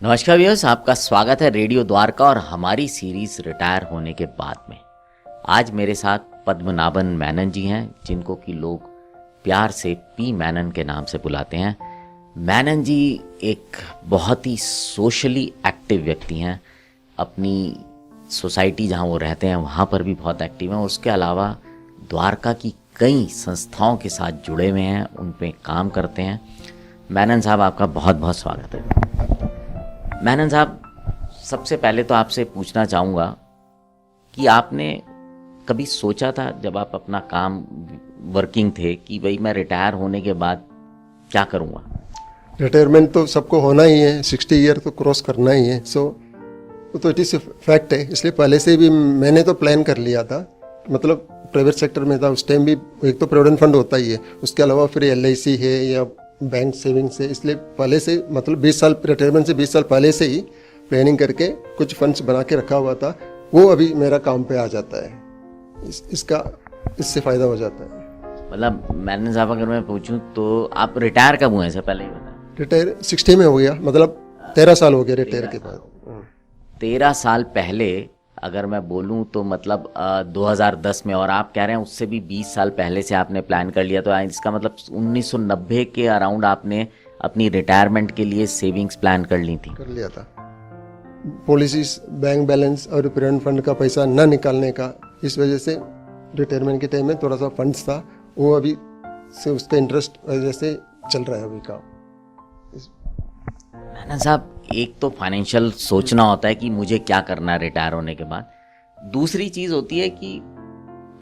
नमस्कार व्यूअर्स, आपका स्वागत है रेडियो द्वारका और हमारी सीरीज रिटायर होने के बाद में। आज मेरे साथ पद्मनाभन मेनन जी हैं, जिनको कि लोग प्यार से पी मेनन के नाम से बुलाते हैं। मेनन जी एक बहुत ही सोशली एक्टिव व्यक्ति हैं। अपनी सोसाइटी जहां वो रहते हैं वहां पर भी बहुत एक्टिव हैं। उसके अलावा द्वारका की कई संस्थाओं के साथ जुड़े हुए हैं, उन पे काम करते हैं। मेनन साहब, आपका बहुत बहुत स्वागत है। मेनन साहब, सबसे पहले तो आपसे पूछना चाहूँगा कि आपने कभी सोचा था जब आप अपना काम वर्किंग थे कि भाई मैं रिटायर होने के बाद क्या करूँगा? रिटायरमेंट तो सबको होना ही है, 60 ईयर तो क्रॉस करना ही है। तो इट इज़ फैक्ट है। इसलिए पहले से भी मैंने तो प्लान कर लिया था। मतलब प्राइवेट सेक्टर में था उस टाइम भी। एक तो प्रोविडेंट फंड होता ही है, उसके अलावा फिर LIC है या बैंक सेविंग्स है। इसलिए पहले से मतलब 20 साल रिटायरमेंट से 20 साल पहले से ही प्लानिंग करके कुछ फंड्स बना के रखा हुआ था। वो अभी मेरा काम पे आ जाता है। इससे फ़ायदा हो जाता है। मतलब मेनन साहब, अगर मैं पूछूं तो आप रिटायर कब हुए, से पहले ही बताएं। रिटायर 60 में हो गया, मतलब 13 साल हो गया रिटायर के बाद। 13 साल पहले अगर मैं बोलूं तो मतलब 2010 में, और आप कह रहे हैं उससे भी 20 साल पहले से आपने प्लान कर लिया, तो इसका मतलब 1990 के अराउंड आपने अपनी रिटायरमेंट के लिए सेविंग्स प्लान कर ली थी। कर लिया था। पॉलिसीज, बैंक बैलेंस और प्रोविडेंट फंड का पैसा न निकालने का, इस वजह से रिटायरमेंट के टाइम में थोड़ा सा फंड्स था, वो अभी से उसका इंटरेस्ट वजह से चल रहा है अभी का। मेनन साहब, एक तो फाइनेंशियल सोचना होता है कि मुझे क्या करना है रिटायर होने के बाद। दूसरी चीज़ होती है कि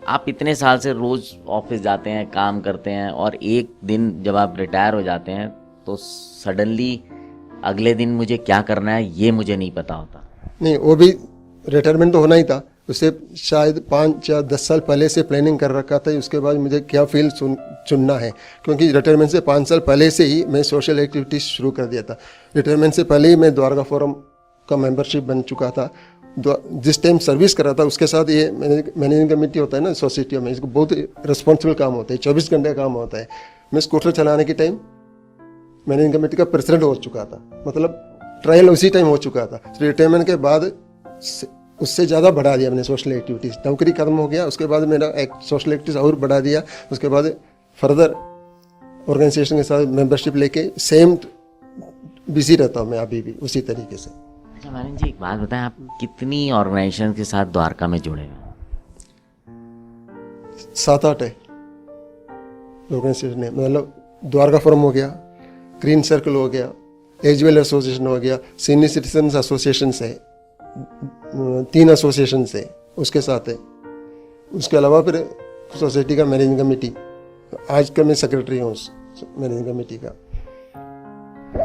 आप इतने साल से रोज़ ऑफिस जाते हैं, काम करते हैं, और एक दिन जब आप रिटायर हो जाते हैं तो सडनली अगले दिन मुझे क्या करना है ये मुझे नहीं पता होता। नहीं, वो भी रिटायरमेंट तो होना ही था। उससे शायद 5 या 10 साल पहले से प्लानिंग कर रखा था उसके बाद मुझे क्या फील्ड चुनना है। क्योंकि रिटायरमेंट से 5 साल पहले से ही मैं सोशल एक्टिविटीज़ शुरू कर दिया था। रिटायरमेंट से पहले ही मैं द्वारका फोरम का मेंबरशिप बन चुका था। जिस टाइम सर्विस कर रहा था उसके साथ ये मैनेजिंग कमेटी होता है ना सोसाइटियों में, इसको बहुत रिस्पॉन्सिबल काम होता है, 24 घंटे का काम होता है। मैं स्कूटर चलाने के टाइम मैनेजिंग कमेटी का प्रेसिडेंट हो चुका था, मतलब ट्रायल उसी टाइम हो चुका था। रिटायरमेंट के बाद उससे ज़्यादा बढ़ा दिया मैंने सोशल एक्टिविटीज़। नौकरी खत्म हो गया, उसके बाद मेरा एक सोशल एक्टिविटीज़ और बढ़ा दिया। उसके बाद फर्दर ऑर्गेनाइजेशन के साथ मेंबरशिप लेके सेम बिजी रहता हूँ मैं अभी भी उसी तरीके से। अच्छा मेनन जी, एक बात बताएं, आप कितनी ऑर्गेनाइजेशन के साथ द्वारका में जुड़े हैं? 7-8 है ऑर्गेनाइजेशन है। मतलब द्वारका फोरम हो गया, ग्रीन सर्कल हो गया, एजवेल एसोसिएशन हो गया, सीनियर सिटीजन एसोसिएशन है, 3 एसोसिएशन से उसके साथ है। उसके अलावा फिर सोसाइटी का मैनेजिंग कमेटी, आज का मैं सेक्रेटरी हूँ उस मैनेजिंग कमेटी का।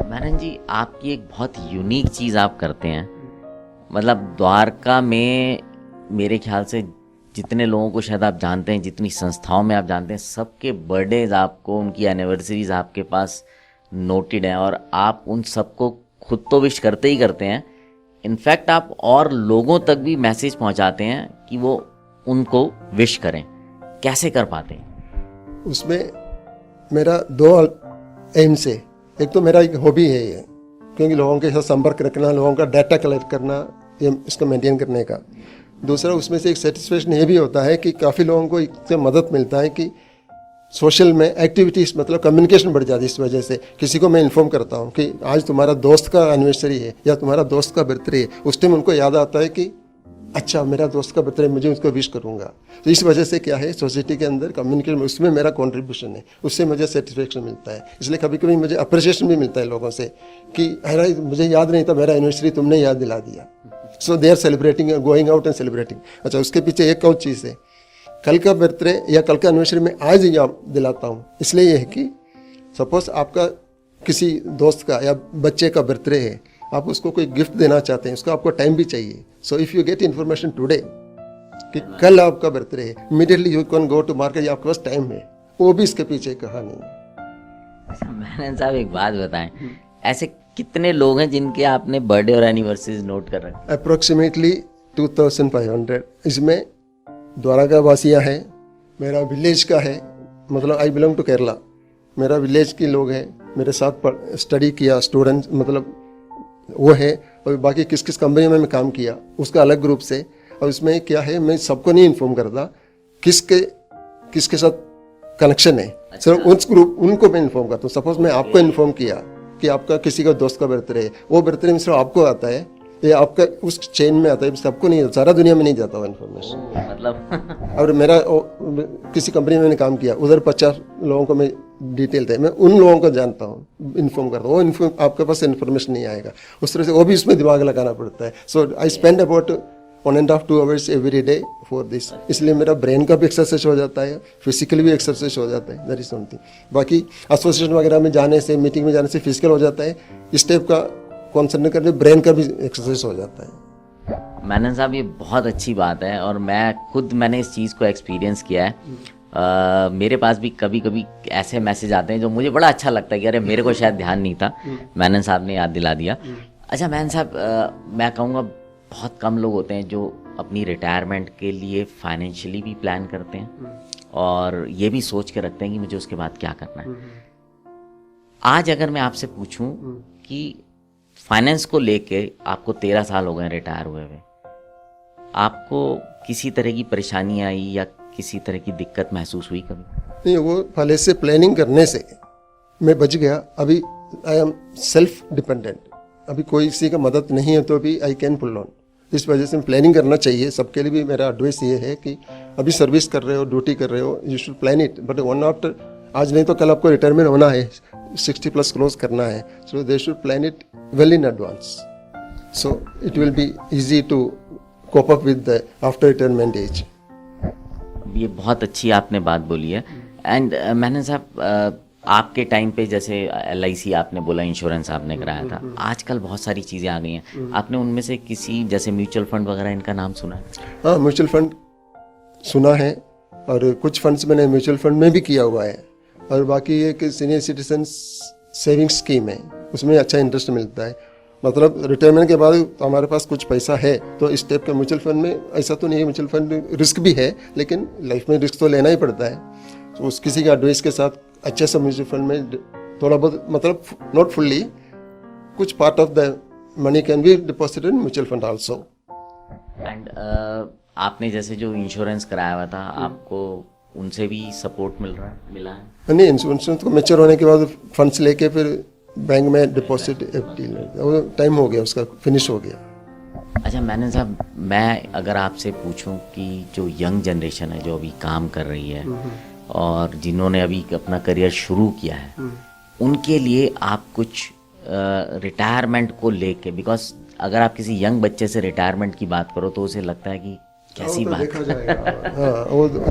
मेनन जी, आपकी एक बहुत यूनिक चीज़ आप करते हैं। मतलब द्वारका में मेरे ख्याल से जितने लोगों को शायद आप जानते हैं, जितनी संस्थाओं में आप जानते हैं, सबके बर्थडेज आपको, उनकी एनिवर्सरीज आपके पास नोटेड हैं, और आप उन सबको खुद तो विश करते ही करते हैं। इनफैक्ट आप और लोगों तक भी मैसेज पहुंचाते हैं कि वो उनको विश करें। कैसे कर पाते हैं? उसमें मेरा 2 एम से, एक तो मेरा एक हॉबी है ये, क्योंकि लोगों के साथ संपर्क रखना, लोगों का डाटा कलेक्ट करना, ये इसको मेंटेन करने का। दूसरा उसमें से एक सेटिस्फेक्शन ये भी होता है कि काफ़ी लोगों को इससे मदद मिलता है कि सोशल में एक्टिविटीज़, मतलब कम्युनिकेशन बढ़ जाती है। इस वजह से किसी को मैं इन्फॉर्म करता हूँ कि आज तुम्हारा दोस्त का एनिवर्सरी है या तुम्हारा दोस्त का बर्थडे है, उस टाइम उनको याद आता है कि अच्छा मेरा दोस्त का बर्थडे, मुझे उसको विश करूँगा। तो इस वजह से क्या है, सोसाइटी के अंदर कम्युनिकेशन, उसमें मेरा कंट्रीब्यूशन है, उससे मुझे सेटिस्फेक्शन मिलता है। इसलिए कभी कभी मुझे अप्रिसिएशन भी मिलता है लोगों से कि अरे मुझे याद नहीं था मेरा एनिवर्सरी, तुमने याद दिला दिया। So they are celebrating, going out and celebrating. अच्छा, उसके पीछे एक और चीज़ है, कल का बर्थडे या कल का एनिवर्सरी में आज याद दिलाता हूँ। इसलिए यह है कि सपोज आपका किसी दोस्त का या बच्चे का बर्थडे है, आप उसको कोई गिफ्ट देना चाहते हैं, उसको आपको टाइम भी चाहिए। So if you get information today कि कल आपका बर्थडे है, immediately you can go to market, आपके पास टाइम है। वो भी इसके पीछे एक कहानी है। अच्छा मेनन साहब, एक बात बताएं, ऐसे कितने लोग हैं जिनके आपने बर्थडे और एनिवर्सरीज नोट कर रखे? अप्रोक्सीमेटली 2500। इसमें द्वारका वासियाँ हैं, मेरा विलेज का है, मतलब आई बिलोंग टू केरला, मेरा विलेज के लोग हैं, मेरे साथ स्टडी किया स्टूडेंट्स, मतलब वो है, और बाकी किस किस कंपनी में मैं काम किया उसका अलग ग्रुप से। और इसमें क्या है, मैं सबको नहीं इन्फॉर्म करता किसके साथ कनेक्शन है, सिर्फ उस ग्रुप उनको मैं इन्फॉर्म करता हूँ। सपोज मैं आपको इन्फॉर्म किया कि आपका किसी का दोस्त का बर्थडे है, वो बर्थडे में सिर्फ आपको आता है, ये आपका उस चेन में आता है, सबको नहीं, सारा दुनिया में नहीं जाता वो इन्फॉर्मेशन। मतलब और मेरा किसी कंपनी में मैंने काम किया, उधर 50 लोगों को मैं डिटेल थे, मैं उन लोगों को जानता हूँ, इन्फॉर्म करता हूँ, वो आपके पास इन्फॉर्मेशन नहीं आएगा उस तरह से, वो भी उसमें दिमाग लगाना पड़ता है। So I spend about 1.5-2 hours every day for this. इसलिए मेरा ब्रेन का भी एक्सरसाइज हो जाता है, फिजिकली भी एक्सरसाइज हो जाता है, दैट इज समथिंग। बाकी एसोसिएशन वगैरह में जाने से, मीटिंग में जाने से फिजिकल हो जाता है, इस टाइप का कॉन्सेंट्रेट करने ब्रेन का भी एक्सरसाइज हो जाता है। मैनन साहब, ये बहुत अच्छी बात है और मैंने इस चीज़ को एक्सपीरियंस किया है। मेरे पास भी कभी कभी ऐसे मैसेज आते हैं जो मुझे बड़ा अच्छा लगता है कि अरे मेरे को शायद ध्यान नहीं था, मैनन साहब ने याद दिला दिया। अच्छा मैनन साहब, मैं कहूँगा बहुत कम लोग होते हैं जो अपनी रिटायरमेंट के लिए फाइनेंशियली भी प्लान करते हैं और ये भी सोच के रखते हैं कि मुझे उसके बाद क्या करना है। आज अगर मैं आपसे पूछूं कि फाइनेंस को लेके आपको 13 साल हो गए रिटायर हुए हुए, आपको किसी तरह की परेशानी आई या किसी तरह की दिक्कत महसूस हुई कभी? नहीं, वो पहले से प्लानिंग करने से मैं बच गया। अभी आई एम सेल्फ डिपेंडेंट, अभी कोई किसी का मदद नहीं है तो भी आई कैन पुल ऑन। इस वजह से प्लानिंग करना चाहिए सबके लिए भी। मेरा एडवाइस ये है कि अभी सर्विस कर रहे हो, ड्यूटी कर रहे हो, you should plan it, but one after, आज नहीं तो कल आपको रिटायरमेंट होना है, 60+ क्लोज करना है, so they should plan it well in advance, so it will be easy to cope up with the after retirement age. ये बहुत अच्छी आपने बात बोली है। एंड मैंने साहब, आपके टाइम पे जैसे LIC आपने बोला, इंश्योरेंस आपने कराया था, आजकल बहुत सारी चीज़ें आ गई हैं, आपने उनमें से किसी जैसे म्यूचुअल फंड वगैरह इनका नाम सुना है? हाँ, म्यूचुअल फंड सुना है और कुछ फंड्स मैंने म्यूचुअल फंड में भी किया हुआ है। और बाकी ये कि सीनियर सिटीजन सेविंग स्कीम है, उसमें अच्छा इंटरेस्ट मिलता है। मतलब रिटायरमेंट के बाद हमारे पास कुछ पैसा है तो इस टाइप के म्यूचुअल फंड में, ऐसा तो नहीं है, म्यूचुअल फंड रिस्क भी है, लेकिन लाइफ में रिस्क तो लेना ही पड़ता है। तो उस किसी के एडवाइस के साथ अच्छे से म्यूचुअल फंड में थोड़ा बहुत, मतलब नॉट फुल्ली, कुछ part of the money can be deposited in mutual fund also. And आपने जैसे जो इंश्योरेंस कराया हुआ था, आपको उनसे भी सपोर्ट मिला है? नहीं, इंश्योरेंस तो मैच्योर होने के बाद फंड्स लेके फिर बैंक में डिपॉजिट, वो टाइम हो गया, उसका फिनिश हो गया। अच्छा मैनन साहब, मैं अगर आपसे पूछूं कि जो यंग जनरेशन है जो अभी काम कर रही है और जिन्होंने अभी अपना करियर शुरू किया है, उनके लिए आप कुछ रिटायरमेंट को लेके, बिकॉज अगर आप किसी यंग बच्चे से रिटायरमेंट की बात करो तो उसे लगता है कि कैसी बात,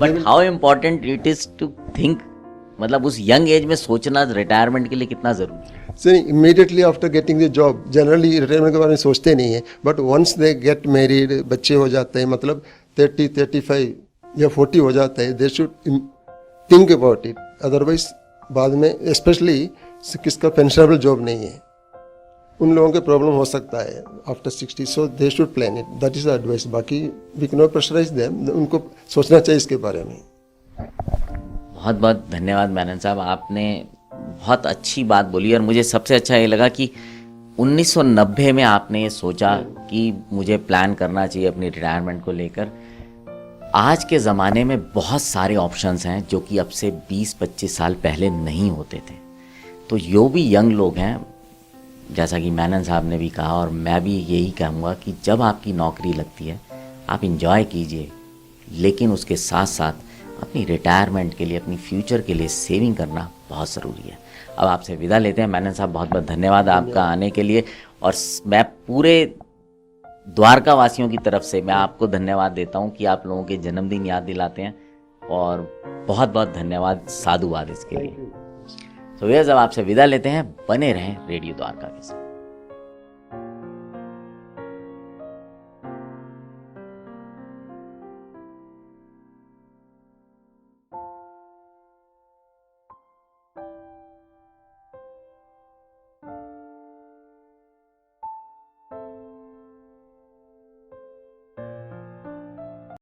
but how important it is to think, मतलब उस यंग एज में सोचना रिटायरमेंट के लिए कितना जरूरी है? Sir, immediately after getting the job generally retirement के बारे में सोचते नहीं है, but once they get married, बच्चे हो जाते हैं, मतलब 30, 35 या 40 हो जाता है, they should think about it. Otherwise बाद में, स्पेशली किसका पेंशनेबल जॉब नहीं है, उन लोगों के प्रॉब्लम हो सकता है after 60, so they should plan it, that is the advice. बाकी we can not pressurise them, उनको सोचना चाहिए इसके बारे में। बहुत बहुत धन्यवाद मैनन साहब, आपने बहुत अच्छी बात बोली और मुझे सबसे अच्छा ये लगा कि 1990 में आपने ये सोचा कि मुझे प्लान करना चाहिए अपनी रिटायरमेंट को लेकर। आज के ज़माने में बहुत सारे ऑप्शंस हैं जो कि अब से 20-25 साल पहले नहीं होते थे। तो जो भी यंग लोग हैं, जैसा कि मैनन साहब ने भी कहा और मैं भी यही कहूँगा कि जब आपकी नौकरी लगती है आप इंजॉय कीजिए, लेकिन उसके साथ साथ अपनी रिटायरमेंट के लिए, अपनी फ्यूचर के लिए सेविंग करना बहुत ज़रूरी है। अब आपसे विदा लेते हैं। मैनन साहब, बहुत बहुत धन्यवाद आपका आने के लिए, और मैं पूरे द्वारका वासियों की तरफ से मैं आपको धन्यवाद देता हूं कि आप लोगों के जन्मदिन याद दिलाते हैं, और बहुत बहुत धन्यवाद, साधुवाद इसके लिए। तो ये जब आपसे विदा लेते हैं, बने रहें रेडियो द्वारका के साथ।